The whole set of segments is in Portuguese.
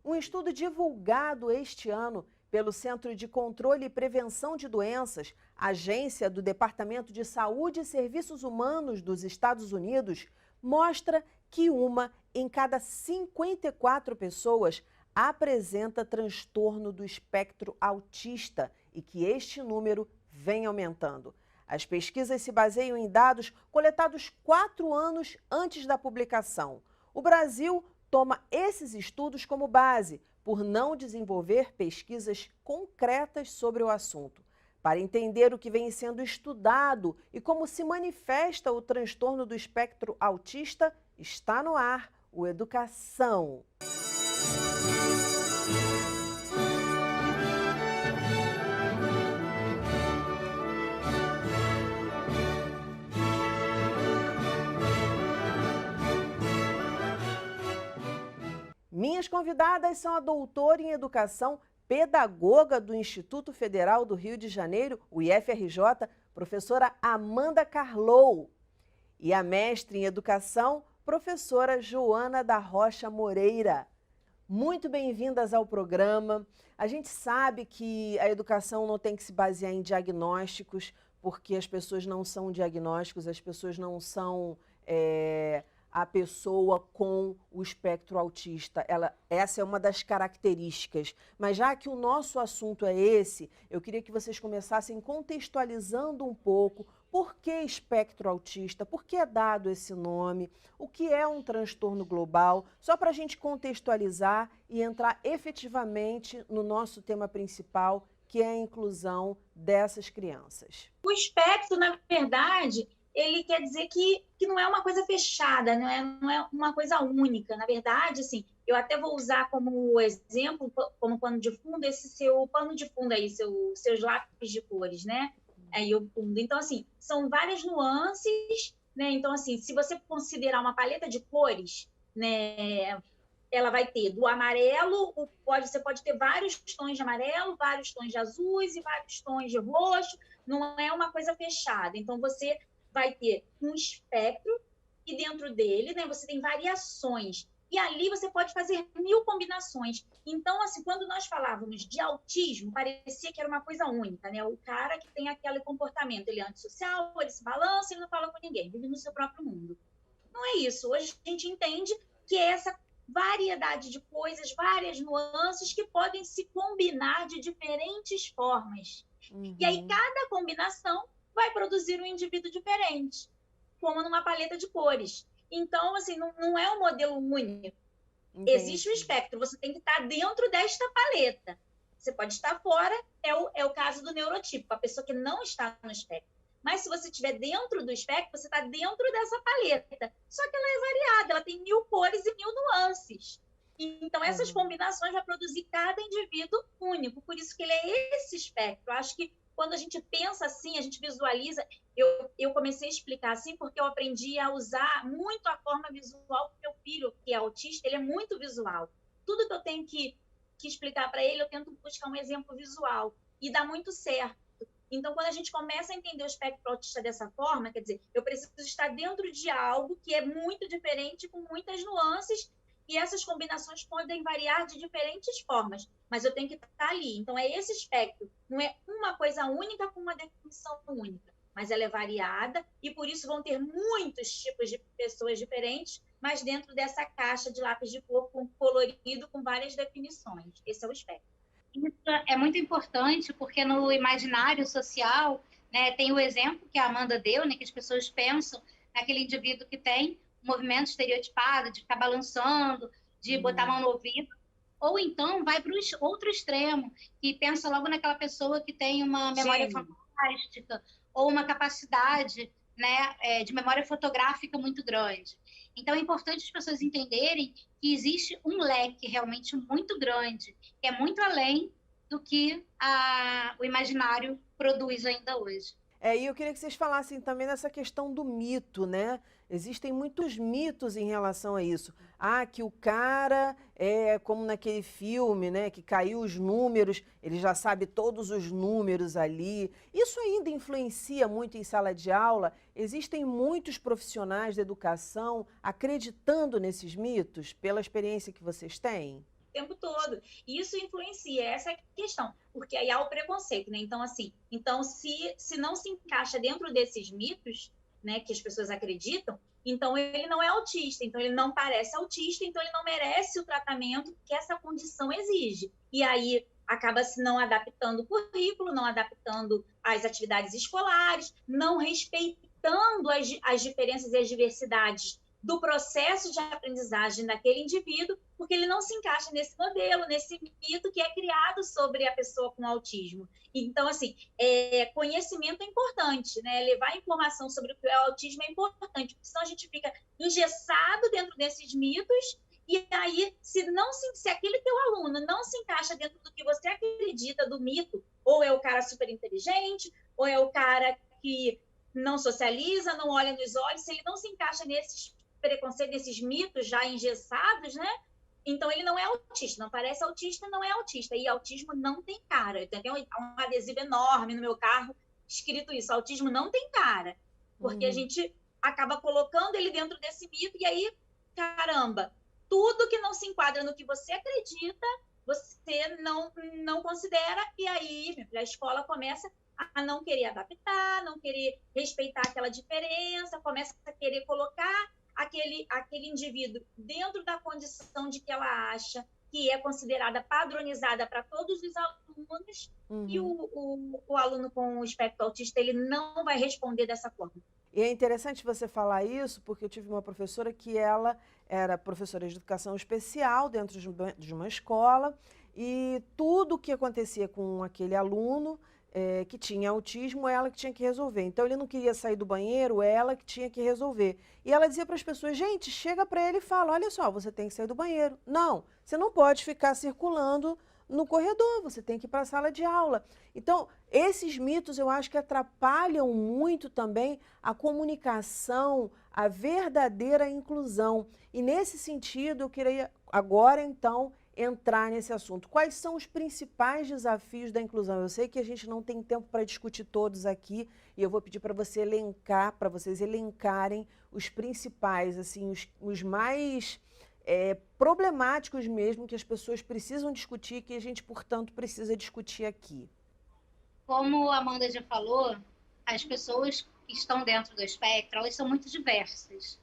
Um estudo divulgado este ano pelo Centro de Controle e Prevenção de Doenças, agência do Departamento de Saúde e Serviços Humanos dos Estados Unidos, mostra que uma em cada 54 pessoas apresenta transtorno do espectro autista e que este número vem aumentando. As pesquisas se baseiam em dados coletados 4 anos antes da publicação. O Brasil toma esses estudos como base, por não desenvolver pesquisas concretas sobre o assunto. Para entender o que vem sendo estudado e como se manifesta o transtorno do espectro autista, está no ar o Educação. Minhas convidadas são a doutora em Educação, pedagoga do Instituto Federal do Rio de Janeiro, o IFRJ, professora Amanda Carlou, e a mestre em Educação, professora Joana da Rocha Moreira. Muito bem-vindas ao programa. A gente sabe que a educação não tem que se basear em diagnósticos, porque as pessoas não são diagnósticos, as pessoas não são a pessoa com o espectro autista. Essa é uma das características. Mas já que o nosso assunto é esse, eu queria que vocês começassem contextualizando um pouco por que espectro autista, por que é dado esse nome, o que é um transtorno global, só para a gente contextualizar e entrar efetivamente no nosso tema principal, que é a inclusão dessas crianças. O espectro, na verdade, ele quer dizer que não é uma coisa fechada, não é uma coisa única. Na verdade, assim, eu até vou usar como exemplo, como pano de fundo, esse seu pano de fundo aí, seus lápis de cores, né? Aí o fundo. Então, assim, são várias nuances, né? Então, assim, se você considerar uma paleta de cores, né, ela vai ter do amarelo, você pode ter vários tons de amarelo, vários tons de azuis e vários tons de roxo, não é uma coisa fechada. Então, você vai ter um espectro e dentro dele, né, você tem variações. E ali você pode fazer 1000 combinações. Então, assim, quando nós falávamos de autismo, parecia que era uma coisa única, né? O cara que tem aquele comportamento, ele é antissocial, ele se balança, ele não fala com ninguém, vive no seu próprio mundo. Não é isso. Hoje a gente entende que é essa variedade de coisas, várias nuances que podem se combinar de diferentes formas. E aí, cada combinação vai produzir um indivíduo diferente, como numa paleta de cores. Então, assim, não é um modelo único. Entendi. Existe o espectro, você tem que estar dentro desta paleta. Você pode estar fora, é o caso do neurotípico, a pessoa que não está no espectro. Mas se você estiver dentro do espectro, você está dentro dessa paleta. Só que ela é variada, ela tem 1000 cores e 1000 nuances. Então, essas combinações vão produzir cada indivíduo único. Por isso que ele é esse espectro. Eu acho que quando a gente pensa assim, a gente visualiza. Eu comecei a explicar assim porque eu aprendi a usar muito a forma visual, porque meu filho, que é autista, ele é muito visual. Tudo que eu tenho que explicar para ele, eu tento buscar um exemplo visual. E dá muito certo. Então, quando a gente começa a entender o espectro autista dessa forma, quer dizer, eu preciso estar dentro de algo que é muito diferente, com muitas nuances, e essas combinações podem variar de diferentes formas, mas eu tenho que estar ali. Então, é esse espectro. Não é uma coisa única com uma definição única, mas ela é variada e, por isso, vão ter muitos tipos de pessoas diferentes, mas dentro dessa caixa de lápis de cor colorido com várias definições. Esse é o espectro. Isso é muito importante, porque no imaginário social, né, tem o exemplo que a Amanda deu, né, que as pessoas pensam naquele indivíduo que tem um movimento estereotipado, de ficar balançando, de botar a mão no ouvido, ou então vai para o outro extremo, que pensa logo naquela pessoa que tem uma memória fantástica, ou uma capacidade, né, de memória fotográfica muito grande. Então, é importante as pessoas entenderem que existe um leque realmente muito grande, que é muito além do que o imaginário produz ainda hoje. E eu queria que vocês falassem também nessa questão do mito, né? Existem muitos mitos em relação a isso. Que o cara é como naquele filme, né? Que caiu os números, ele já sabe todos os números ali. Isso ainda influencia muito em sala de aula? Existem muitos profissionais da educação acreditando nesses mitos, pela experiência que vocês têm? tempo todo. E isso influencia, essa é a questão, porque aí há o preconceito, né? Então, assim, se não se encaixa dentro desses mitos, né, que as pessoas acreditam, então ele não é autista, então ele não parece autista, então ele não merece o tratamento que essa condição exige. E aí acaba se não adaptando o currículo, não adaptando as atividades escolares, não respeitando as diferenças e as diversidades do processo de aprendizagem daquele indivíduo, porque ele não se encaixa nesse modelo, nesse mito que é criado sobre a pessoa com autismo. Então, assim, conhecimento é importante, né? Levar informação sobre o que é o autismo é importante, porque senão a gente fica engessado dentro desses mitos, e aí, se aquele teu aluno não se encaixa dentro do que você acredita do mito, ou é o cara super inteligente, ou é o cara que não socializa, não olha nos olhos, se ele não se encaixa nesses preconceitos, nesses mitos já engessados, né? Então, ele não é autista, não parece autista, não é autista. E autismo não tem cara. Eu tenho um adesivo enorme no meu carro escrito isso, autismo não tem cara. Porque a gente acaba colocando ele dentro desse mito e aí, caramba, tudo que não se enquadra no que você acredita, você não considera, e aí a escola começa a não querer adaptar, não querer respeitar aquela diferença, começa a querer colocar aquele indivíduo dentro da condição de que ela acha que é considerada padronizada para todos os alunos, e o aluno com o espectro autista ele não vai responder dessa forma. E é interessante você falar isso, porque eu tive uma professora que ela era professora de educação especial dentro de uma escola, e tudo o que acontecia com aquele aluno que tinha autismo, ela que tinha que resolver. Então, ele não queria sair do banheiro, ela que tinha que resolver. E ela dizia para as pessoas, gente, chega para ele e fala, olha só, você tem que sair do banheiro. Não, você não pode ficar circulando no corredor, você tem que ir para a sala de aula. Então, esses mitos eu acho que atrapalham muito também a comunicação, a verdadeira inclusão. E nesse sentido, eu queria agora, então, entrar nesse assunto. Quais são os principais desafios da inclusão? Eu sei que a gente não tem tempo para discutir todos aqui, e eu vou pedir para você elencar, para vocês elencarem os principais, assim, os mais problemáticos mesmo, que as pessoas precisam discutir, que a gente, portanto, precisa discutir aqui. Como a Amanda já falou, as pessoas que estão dentro do espectro, elas são muito diversas.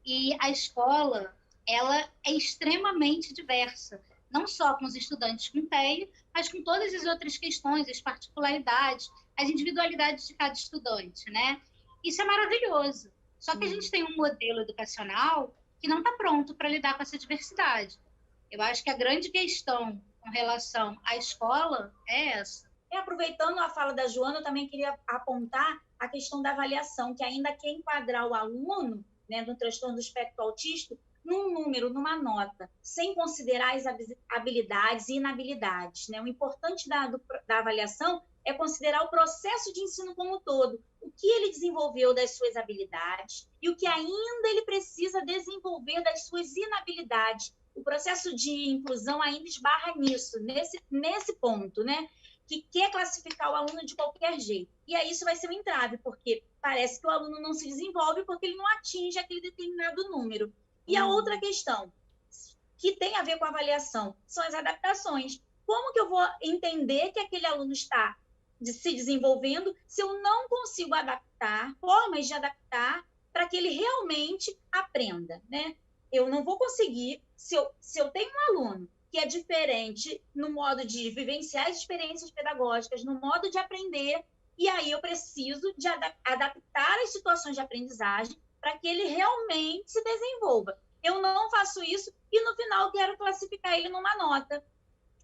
E a escola, ela é extremamente diversa, não só com os estudantes com TEA, mas com todas as outras questões, as particularidades, as individualidades de cada estudante, né? Isso é maravilhoso. Só que a gente tem um modelo educacional que não está pronto para lidar com essa diversidade. Eu acho que a grande questão com relação à escola é essa. Aproveitando a fala da Joana, eu também queria apontar a questão da avaliação, que ainda quer enquadrar o aluno, né, no transtorno do espectro autista, num número, numa nota, sem considerar as habilidades e inabilidades, né? O importante da avaliação é considerar o processo de ensino como um todo, o que ele desenvolveu das suas habilidades e o que ainda ele precisa desenvolver das suas inabilidades. O processo de inclusão ainda esbarra nisso, nesse ponto, né? Que quer classificar o aluno de qualquer jeito. E aí isso vai ser um entrave, porque parece que o aluno não se desenvolve porque ele não atinge aquele determinado número. E a outra questão, que tem a ver com a avaliação, são as adaptações. Como que eu vou entender que aquele aluno está se desenvolvendo se eu não consigo adaptar, formas de adaptar para que ele realmente aprenda, né? Eu não vou conseguir, se eu tenho um aluno que é diferente no modo de vivenciar as experiências pedagógicas, no modo de aprender, e aí eu preciso de adaptar as situações de aprendizagem para que ele realmente se desenvolva. Eu não faço isso e, no final, quero classificar ele numa nota.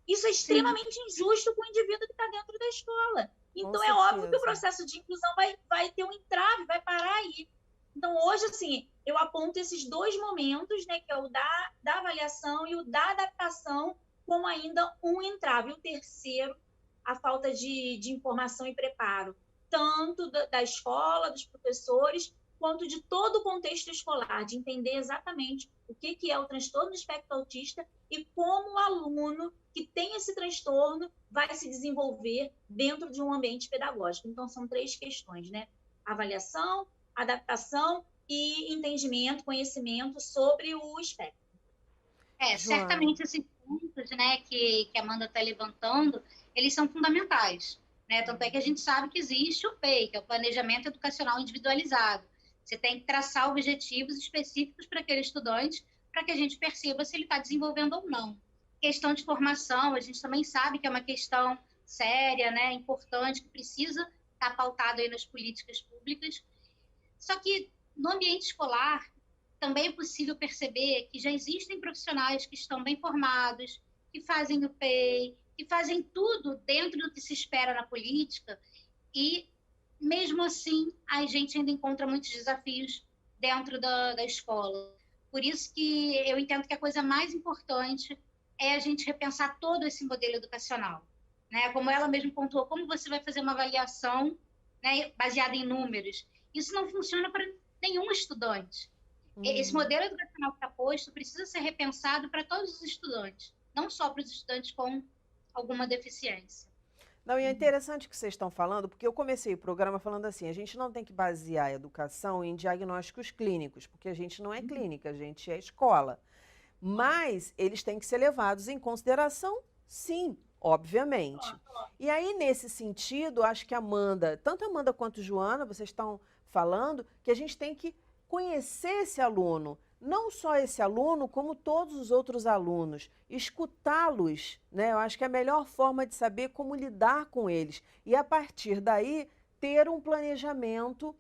Isso é extremamente injusto com o indivíduo que está dentro da escola. Então, é óbvio que o processo de inclusão vai ter um entrave, vai parar aí. Então, hoje, assim, eu aponto esses dois momentos, né, que é o da avaliação e o da adaptação, como ainda um entrave. E o terceiro, a falta de informação e preparo, tanto da escola, dos professores, quanto de todo o contexto escolar, de entender exatamente o que é o transtorno do espectro autista e como o aluno que tem esse transtorno vai se desenvolver dentro de um ambiente pedagógico. Então, são três questões, né? Avaliação, adaptação e entendimento, conhecimento sobre o espectro. Certamente, assim, pontos, né, que a Amanda está levantando, eles são fundamentais, né? Tanto é que a gente sabe que existe o PEI, que é o Planejamento Educacional Individualizado. Você tem que traçar objetivos específicos para aquele estudante, para que a gente perceba se ele está desenvolvendo ou não. Questão de formação, a gente também sabe que é uma questão séria, né, importante, que precisa estar pautado aí nas políticas públicas. Só que no ambiente escolar também é possível perceber que já existem profissionais que estão bem formados, que fazem o PEI, que fazem tudo dentro do que se espera na política, e mesmo assim a gente ainda encontra muitos desafios dentro da escola. Por isso que eu entendo que a coisa mais importante é a gente repensar todo esse modelo educacional, né? Como ela mesma pontuou, como você vai fazer uma avaliação, né, baseada em números? Isso não funciona para nenhum estudante. Esse modelo educacional que está posto precisa ser repensado para todos os estudantes, não só para os estudantes com alguma deficiência. Não, e é interessante o que vocês estão falando, porque eu comecei o programa falando assim, a gente não tem que basear a educação em diagnósticos clínicos, porque a gente não é clínica, a gente é escola. Mas eles têm que ser levados em consideração, sim, obviamente. E aí, nesse sentido, acho que Amanda, tanto Amanda quanto Joana, vocês estão falando que a gente tem que conhecer esse aluno, não só esse aluno, como todos os outros alunos, escutá-los, né? Eu acho que é a melhor forma de saber como lidar com eles. E, a partir daí, ter um planejamento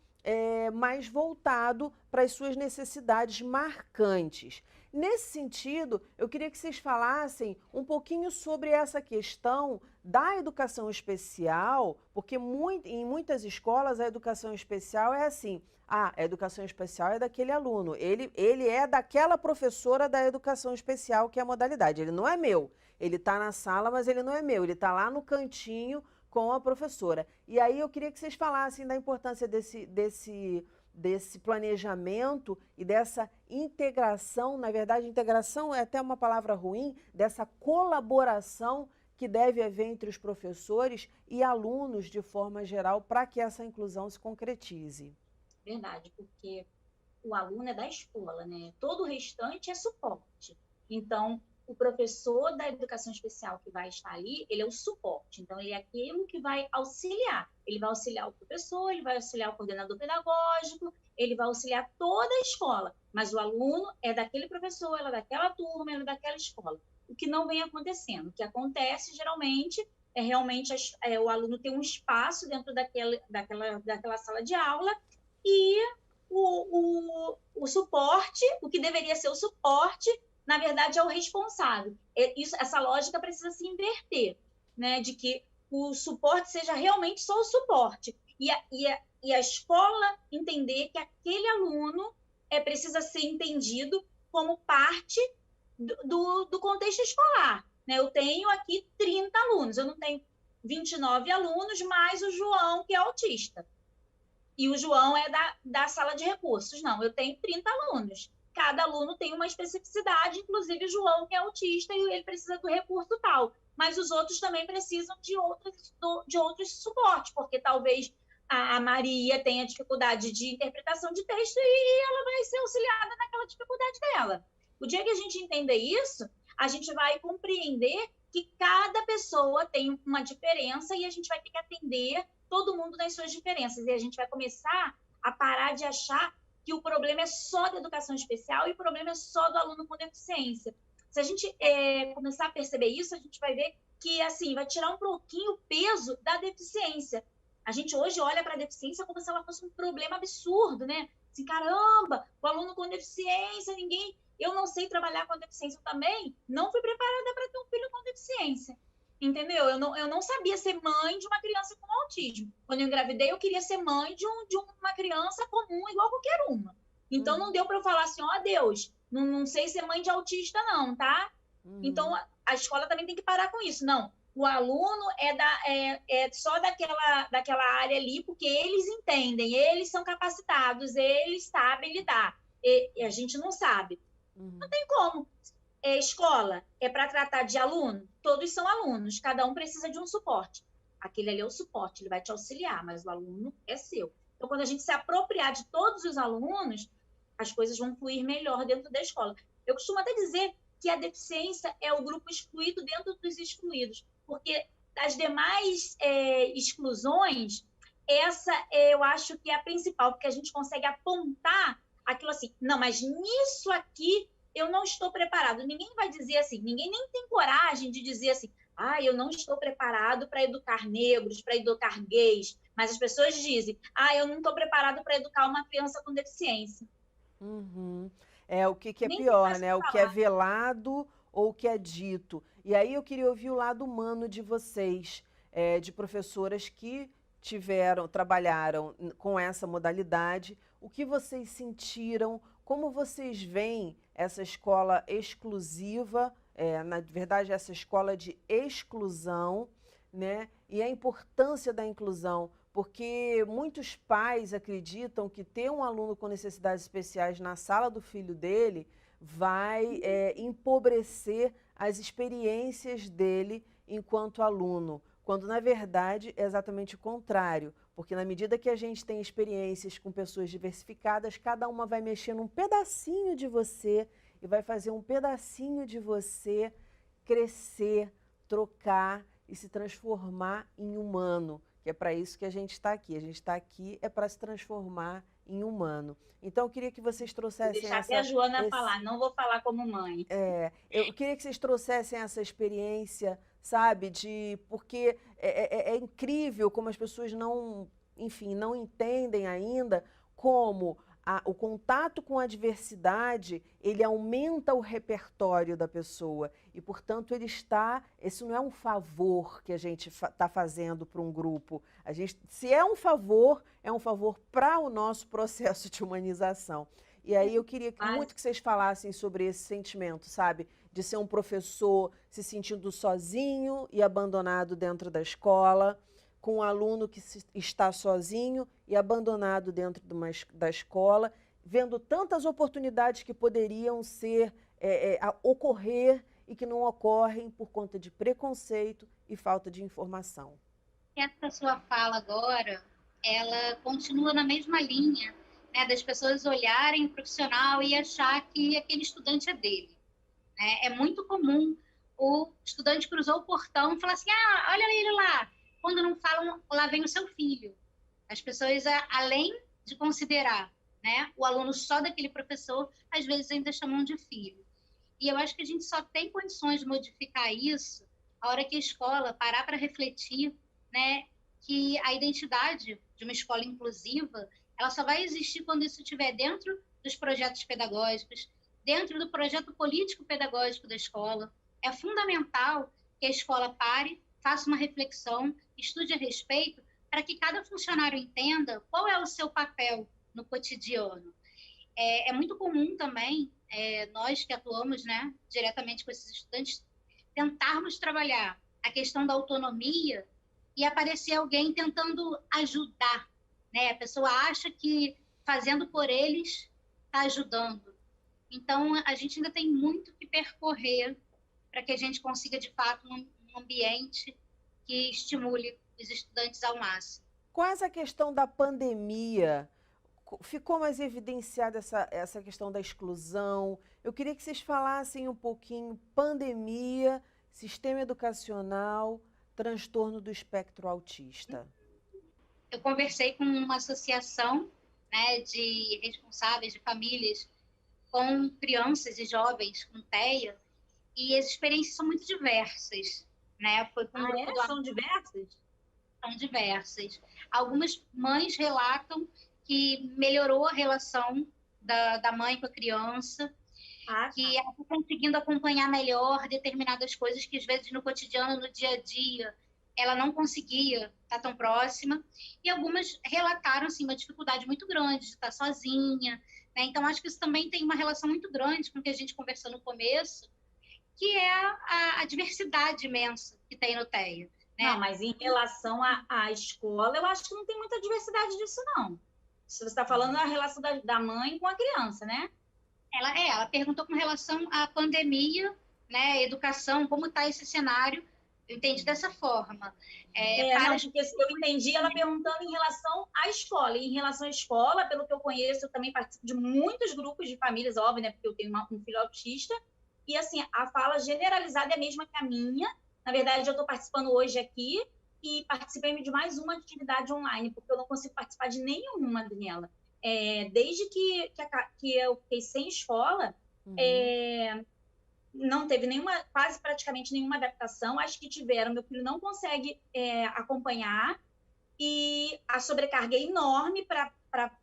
mais voltado para as suas necessidades marcantes. Nesse sentido, eu queria que vocês falassem um pouquinho sobre essa questão da educação especial, porque em muitas escolas a educação especial é assim, a educação especial é daquele aluno, ele é daquela professora da educação especial, que é a modalidade, ele não é meu, ele está na sala, mas ele não é meu, ele está lá no cantinho com a professora. E aí eu queria que vocês falassem da importância desse planejamento e dessa integração, na verdade, integração é até uma palavra ruim, dessa colaboração que deve haver entre os professores e alunos de forma geral para que essa inclusão se concretize. Verdade, porque o aluno é da escola, né? Todo o restante é suporte. Então, o professor da educação especial que vai estar ali, ele é o suporte. Então, ele é aquilo que vai auxiliar. Ele vai auxiliar o professor, ele vai auxiliar o coordenador pedagógico, ele vai auxiliar toda a escola. Mas o aluno é daquele professor, ele é daquela turma, ele é daquela escola. O que não vem acontecendo. O que acontece, geralmente, é realmente o aluno ter um espaço dentro daquela sala de aula e o suporte, o que deveria ser o suporte, na verdade, é o responsável. Essa lógica precisa se inverter, né? De que o suporte seja realmente só o suporte. E a escola entender que aquele aluno precisa ser entendido como parte do contexto escolar. Né? Eu tenho aqui 30 alunos, eu não tenho 29 alunos, mais o João, que é autista. E o João é da sala de recursos. Não, eu tenho 30 alunos. Cada aluno tem uma especificidade, inclusive o João, que é autista, e ele precisa do recurso tal. Mas os outros também precisam de outros suportes, porque talvez a Maria tenha dificuldade de interpretação de texto e ela vai ser auxiliada naquela dificuldade dela. O dia que a gente entender isso, a gente vai compreender que cada pessoa tem uma diferença e a gente vai ter que atender todo mundo nas suas diferenças. E a gente vai começar a parar de achar que o problema é só da educação especial e o problema é só do aluno com deficiência. Se a gente começar a perceber isso, a gente vai ver que, assim, vai tirar um pouquinho o peso da deficiência. A gente hoje olha para a deficiência como se ela fosse um problema absurdo, né? Assim, caramba, o aluno com deficiência, eu não sei trabalhar com a deficiência. Eu também não fui preparada para ter um filho com deficiência. Entendeu? Eu não sabia ser mãe de uma criança com autismo. Quando eu engravidei, eu queria ser mãe de uma criança comum, igual qualquer uma. Então, não deu para eu falar assim, Deus, não sei ser mãe de autista não, tá? Então, a escola também tem que parar com isso. Não, o aluno é só daquela área ali, porque eles entendem, eles são capacitados, eles sabem lidar. E a gente não sabe. Não tem como. Escola é para tratar de aluno? Todos são alunos, cada um precisa de um suporte. Aquele ali é o suporte, ele vai te auxiliar, mas o aluno é seu. Então, quando a gente se apropriar de todos os alunos, as coisas vão fluir melhor dentro da escola. Eu costumo até dizer que a deficiência é o grupo excluído dentro dos excluídos, porque das demais exclusões, essa eu acho que é a principal, porque a gente consegue apontar aquilo assim, não, mas nisso aqui eu não estou preparado. Ninguém vai dizer assim, ninguém nem tem coragem de dizer assim, eu não estou preparado para educar negros, para educar gays, mas as pessoas dizem, eu não estou preparado para educar uma criança com deficiência. Uhum. O que é Nem pior, tem né? mais O o que que é falar. velado ou o que é dito. E aí eu queria ouvir o lado humano de vocês, de professoras que trabalharam com essa modalidade. O que vocês sentiram? Como vocês veem essa escola exclusiva, na verdade, essa escola de exclusão, né? E a importância da inclusão, porque muitos pais acreditam que ter um aluno com necessidades especiais na sala do filho dele vai empobrecer as experiências dele enquanto aluno, quando na verdade é exatamente o contrário, porque na medida que a gente tem experiências com pessoas diversificadas, cada uma vai mexer num pedacinho de você e vai fazer um pedacinho de você crescer, trocar e se transformar em humano, que é para isso que a gente está aqui. A gente está aqui para se transformar em humano. Então, eu queria que vocês trouxessem Deixar até a Joana falar, não vou falar como mãe. Eu queria que vocês trouxessem essa experiência, sabe, porque é incrível como as pessoas não entendem ainda como o contato com a diversidade, ele aumenta o repertório da pessoa e, portanto, isso não é um favor que a gente está fazendo para um grupo. Se é um favor para o nosso processo de humanização. E aí eu queria muito que vocês falassem sobre esse sentimento, sabe? De ser um professor se sentindo sozinho e abandonado dentro da escola, com um aluno que está sozinho e abandonado dentro da escola, vendo tantas oportunidades que poderiam ocorrer e que não ocorrem por conta de preconceito e falta de informação. Essa sua fala agora, ela continua na mesma linha, né, das pessoas olharem o profissional e achar que aquele estudante é dele. Né? É muito comum o estudante cruzou o portão e falar assim, olha ele lá. Quando não falam, lá vem o seu filho. As pessoas, além de considerar, né, o aluno só daquele professor, às vezes ainda chamam de filho. E eu acho que a gente só tem condições de modificar isso a hora que a escola parar para refletir, né, que a identidade de uma escola inclusiva, ela só vai existir quando isso estiver dentro dos projetos pedagógicos, dentro do projeto político-pedagógico da escola. É fundamental que a escola pare, faça uma reflexão, estude a respeito, para que cada funcionário entenda qual é o seu papel no cotidiano. É muito comum também, nós que atuamos, né, diretamente com esses estudantes, tentarmos trabalhar a questão da autonomia e aparecer alguém tentando ajudar. Né? A pessoa acha que fazendo por eles está ajudando. Então, a gente ainda tem muito que percorrer para que a gente consiga, de fato, um ambiente que estimule os estudantes ao máximo. Com essa questão da pandemia, ficou mais evidenciada essa questão da exclusão. Eu queria que vocês falassem um pouquinho pandemia, sistema educacional, transtorno do espectro autista. Eu conversei com uma associação, né, de responsáveis de famílias com crianças e jovens com TEA, e as experiências são muito diversas. Né? Foi com São diversas? São diversas. Algumas mães relatam que melhorou a relação da mãe com a criança, que ela está conseguindo acompanhar melhor determinadas coisas que, às vezes, no cotidiano, no dia a dia, ela não conseguia estar tão próxima. E algumas relataram assim, uma dificuldade muito grande de estar sozinha. Né? Então, acho que isso também tem uma relação muito grande com o que a gente conversou no começo, que é a diversidade imensa que tem no TEA. Né? Não, mas em relação à escola, eu acho que não tem muita diversidade disso, não. Se você está falando da relação da mãe com a criança, né? Ela perguntou com relação à pandemia, né, educação, como está esse cenário. Eu entendi dessa forma. Não, porque eu entendi ela perguntando em relação à escola. E em relação à escola, pelo que eu conheço, eu também participo de muitos grupos de famílias, óbvio, né? Porque eu tenho um filho autista. e assim, a fala generalizada é a mesma que a minha. Na verdade, eu estou participando hoje aqui e participei de mais uma atividade online, porque eu não consigo participar de nenhuma dela. Desde que eu fiquei sem escola, não teve quase praticamente nenhuma adaptação. Acho que tiveram, meu filho não consegue acompanhar, e a sobrecarga é enorme para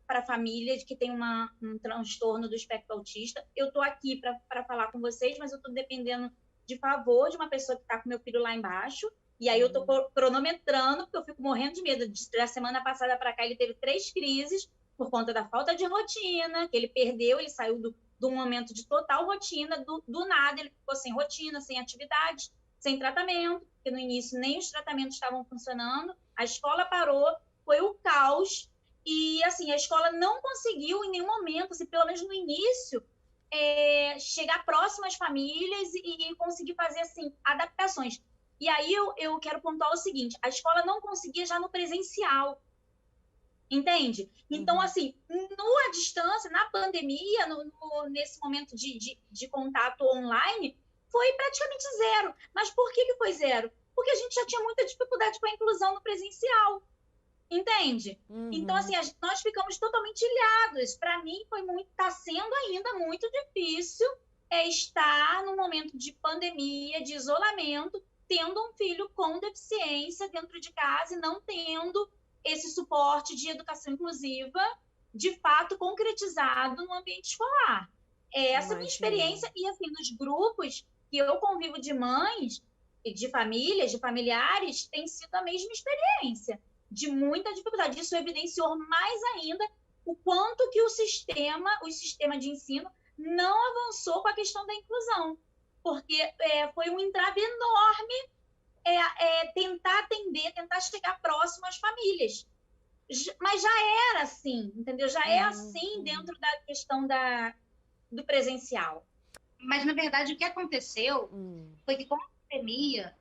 a família que tem um transtorno do espectro autista. Eu estou aqui para falar com vocês, mas eu estou dependendo de favor de uma pessoa que está com meu filho lá embaixo, e aí eu estou cronometrando, porque eu fico morrendo de medo. Da semana passada para cá, ele teve 3 crises por conta da falta de rotina, que ele perdeu, ele saiu do momento de total rotina, do nada ele ficou sem rotina, sem atividade, sem tratamento, porque no início nem os tratamentos estavam funcionando, a escola parou, foi o caos, e assim, a escola não conseguiu em nenhum momento, assim, pelo menos no início, chegar próximo às famílias e conseguir fazer assim, adaptações. E aí eu quero pontuar o seguinte, a escola não conseguia já no presencial, entende? Então, assim, à distância, na pandemia, nesse momento de contato online, foi praticamente zero. Mas por que foi zero? Porque a gente já tinha muita dificuldade com a inclusão no presencial, entende? Então, assim, nós ficamos totalmente ilhados. Para mim, está sendo ainda muito difícil estar num momento de pandemia, de isolamento, tendo um filho com deficiência dentro de casa e não tendo esse suporte de educação inclusiva, de fato, concretizado no ambiente escolar. Essa é a minha experiência, e assim, nos grupos que eu convivo de mães, de famílias, de familiares, tem sido a mesma experiência, de muita dificuldade. Isso evidenciou mais ainda o quanto que o sistema de ensino não avançou com a questão da inclusão, porque foi um entrave enorme tentar atender, tentar chegar próximo às famílias. Mas já era assim, entendeu? Já é assim dentro da questão do presencial. Mas, na verdade, o que aconteceu foi que, com a pandemia,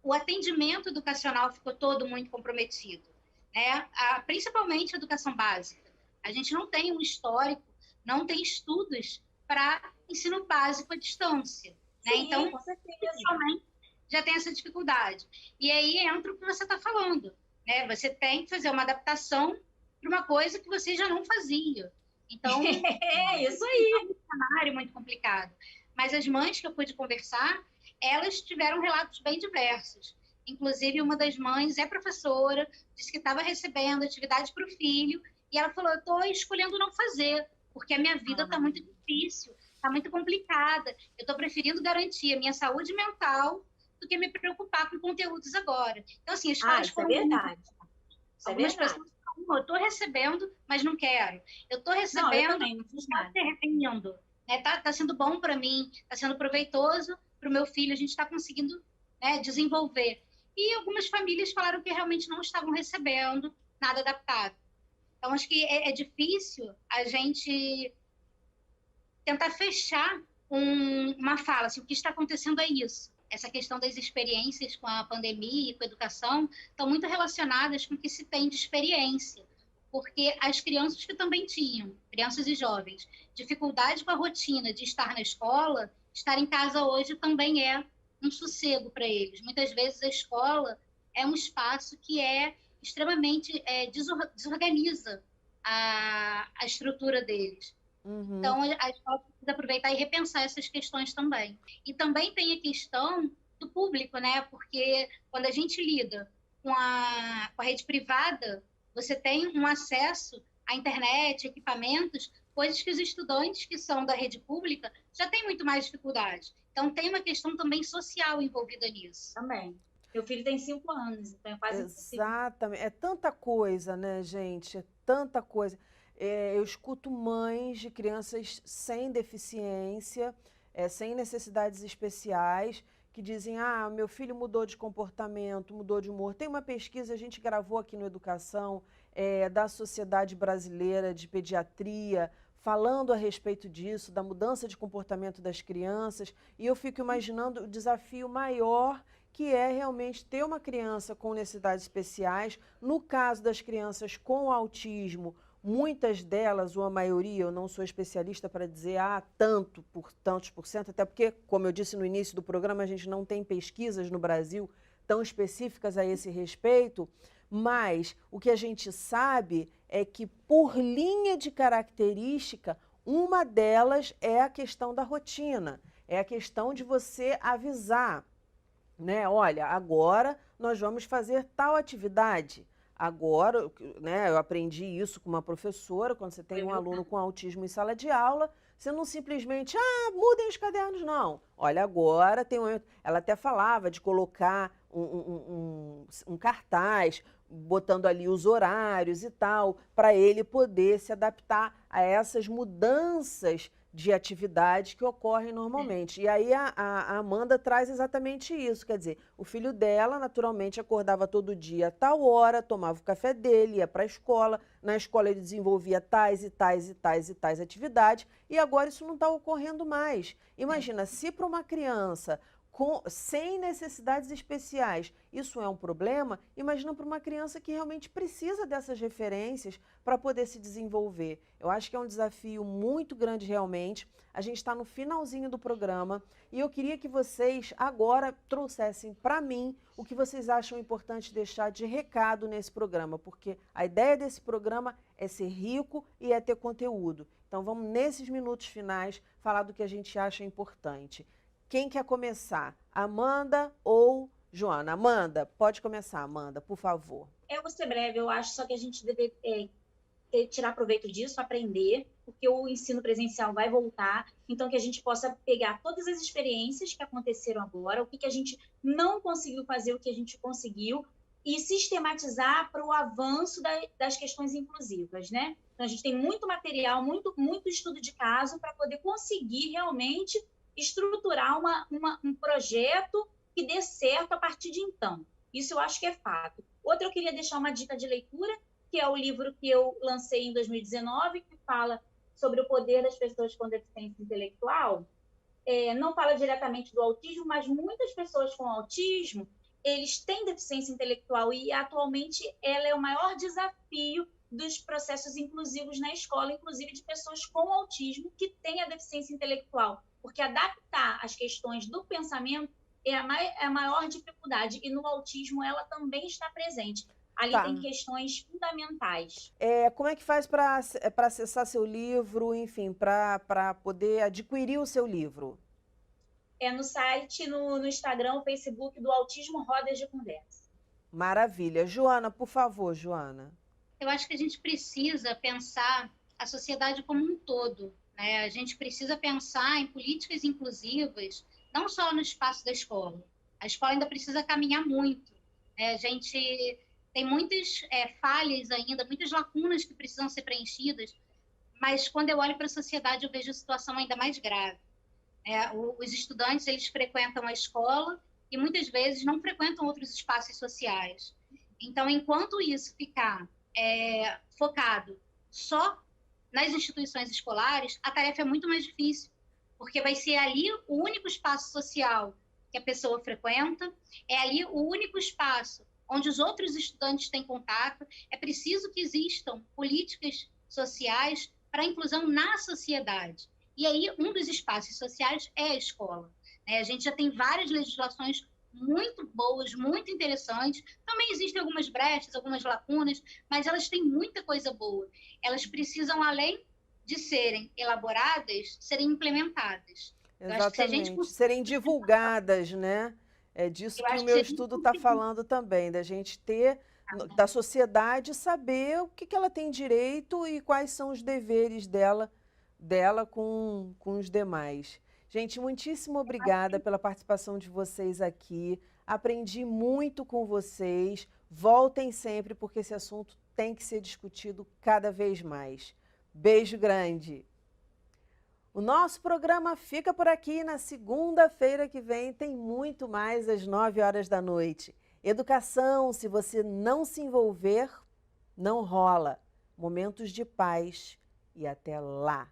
o atendimento educacional ficou todo muito comprometido, né? Principalmente a educação básica. A gente não tem um histórico, não tem estudos para ensino básico à distância. Né? Sim, então, com certeza. principalmente, já tem essa dificuldade. E aí entra o que você está falando. Né? Você tem que fazer uma adaptação para uma coisa que você já não fazia. Então, isso aí. É um cenário muito complicado. Mas as mães que eu pude conversar, elas tiveram relatos bem diversos. Inclusive, uma das mães é professora, disse que estava recebendo atividade para o filho, e ela falou, eu estou escolhendo não fazer, porque a minha vida está muito difícil, está muito complicada. Eu estou preferindo garantir a minha saúde mental do que me preocupar com conteúdos agora. Então, assim, as escolas isso é verdade. Algumas pessoas falam, eu estou recebendo, mas não quero. Eu estou recebendo, eu também, não fiz nada. Servindo. Tá sendo bom para mim, está sendo proveitoso para o meu filho, a gente está conseguindo desenvolver. E algumas famílias falaram que realmente não estavam recebendo nada adaptado. Então, acho que é difícil a gente tentar fechar uma fala, assim, o que está acontecendo é isso. Essa questão das experiências com a pandemia e com a educação estão muito relacionadas com o que se tem de experiência, porque as crianças que também tinham, crianças e jovens, dificuldade com a rotina de estar na escola, estar em casa hoje também é um sossego para eles. Muitas vezes a escola é um espaço que extremamente desorganiza a estrutura deles. Então, a escola precisa aproveitar e repensar essas questões também. E também tem a questão do público, né? Porque quando a gente lida com a rede privada, você tem um acesso à internet, equipamentos, coisas que os estudantes que são da rede pública já têm muito mais dificuldade. Então, tem uma questão também social envolvida nisso. Também. Meu filho tem 5 anos, então é quase impossível. Exatamente. É tanta coisa, né, gente? É tanta coisa. Eu escuto mães de crianças sem deficiência, sem necessidades especiais, que dizem, meu filho mudou de comportamento, mudou de humor. Tem uma pesquisa, a gente gravou aqui no Educação, da Sociedade Brasileira de Pediatria, falando a respeito disso, da mudança de comportamento das crianças, e eu fico imaginando o desafio maior que é realmente ter uma criança com necessidades especiais. No caso das crianças com autismo, muitas delas, ou a maioria, eu não sou especialista para dizer tanto por tantos por cento, até porque, como eu disse no início do programa, a gente não tem pesquisas no Brasil tão específicas a esse respeito, mas o que a gente sabe é que, por linha de característica, uma delas é a questão da rotina, é a questão de você avisar, né? Olha, agora nós vamos fazer tal atividade. Agora, né, eu aprendi isso com uma professora, quando você tem um aluno com autismo em sala de aula, você não simplesmente, mudem os cadernos, não. Olha, agora tem um... Ela até falava de colocar um cartaz, botando ali os horários e tal, para ele poder se adaptar a essas mudanças de atividades que ocorrem normalmente. E aí a Amanda traz exatamente isso, quer dizer, o filho dela naturalmente acordava todo dia a tal hora, tomava o café dele, ia para a escola, na escola ele desenvolvia tais e tais e tais e tais atividades, e agora isso não está ocorrendo mais. Imagina, se para uma criança sem necessidades especiais, isso é um problema, imagina para uma criança que realmente precisa dessas referências para poder se desenvolver. Eu acho que é um desafio muito grande realmente. A gente está no finalzinho do programa e eu queria que vocês agora trouxessem para mim o que vocês acham importante deixar de recado nesse programa, porque a ideia desse programa é ser rico e é ter conteúdo. Então vamos, nesses minutos finais, falar do que a gente acha importante. Quem quer começar? Amanda ou Joana? Amanda, pode começar, Amanda, por favor. Eu vou ser breve, eu acho só que a gente deve tirar proveito disso, aprender, porque o ensino presencial vai voltar, então que a gente possa pegar todas as experiências que aconteceram agora, o que a gente não conseguiu fazer, o que a gente conseguiu, e sistematizar para o avanço das questões inclusivas, né? Então, a gente tem muito material, muito estudo de caso para poder conseguir realmente estruturar um projeto que dê certo a partir de então. Isso eu acho que é fato. Outra, eu queria deixar uma dica de leitura, que é o livro que eu lancei em 2019, que fala sobre o poder das pessoas com deficiência intelectual. Não fala diretamente do autismo, mas muitas pessoas com autismo, eles têm deficiência intelectual e, atualmente, ela é o maior desafio dos processos inclusivos na escola, inclusive de pessoas com autismo que têm a deficiência intelectual, porque adaptar as questões do pensamento é a maior dificuldade, e no autismo ela também está presente. Ali tem questões fundamentais. Como é que faz para acessar seu livro, enfim, para poder adquirir o seu livro? No site, no Instagram, no Facebook do Autismo Rodas de Conversa. Maravilha. Joana, por favor, Joana. Eu acho que a gente precisa pensar a sociedade como um todo, né? A gente precisa pensar em políticas inclusivas, não só no espaço da escola. A escola ainda precisa caminhar muito, né? A gente tem muitas falhas ainda, muitas lacunas que precisam ser preenchidas, mas quando eu olho para a sociedade eu vejo a situação ainda mais grave. Os estudantes, eles frequentam a escola e muitas vezes não frequentam outros espaços sociais. Então, enquanto isso ficar focado só nas instituições escolares, a tarefa é muito mais difícil, porque vai ser ali o único espaço social que a pessoa frequenta, é ali o único espaço onde os outros estudantes têm contato. É preciso que existam políticas sociais para a inclusão na sociedade. E aí, um dos espaços sociais é a escola. A gente já tem várias legislações muito boas, muito interessantes. Também existem algumas brechas, algumas lacunas, mas elas têm muita coisa boa. Elas precisam, além de serem elaboradas, serem implementadas. Exatamente. Serem divulgadas, né? É disso que o meu estudo está falando também, da gente ter, da sociedade, saber o que ela tem direito e quais são os deveres dela com os demais. Gente, muitíssimo obrigada pela participação de vocês aqui. Aprendi muito com vocês. Voltem sempre, porque esse assunto tem que ser discutido cada vez mais. Beijo grande. O nosso programa fica por aqui. Na segunda-feira que vem tem muito mais às 9h da noite. Educação, se você não se envolver, não rola. Momentos de paz e até lá.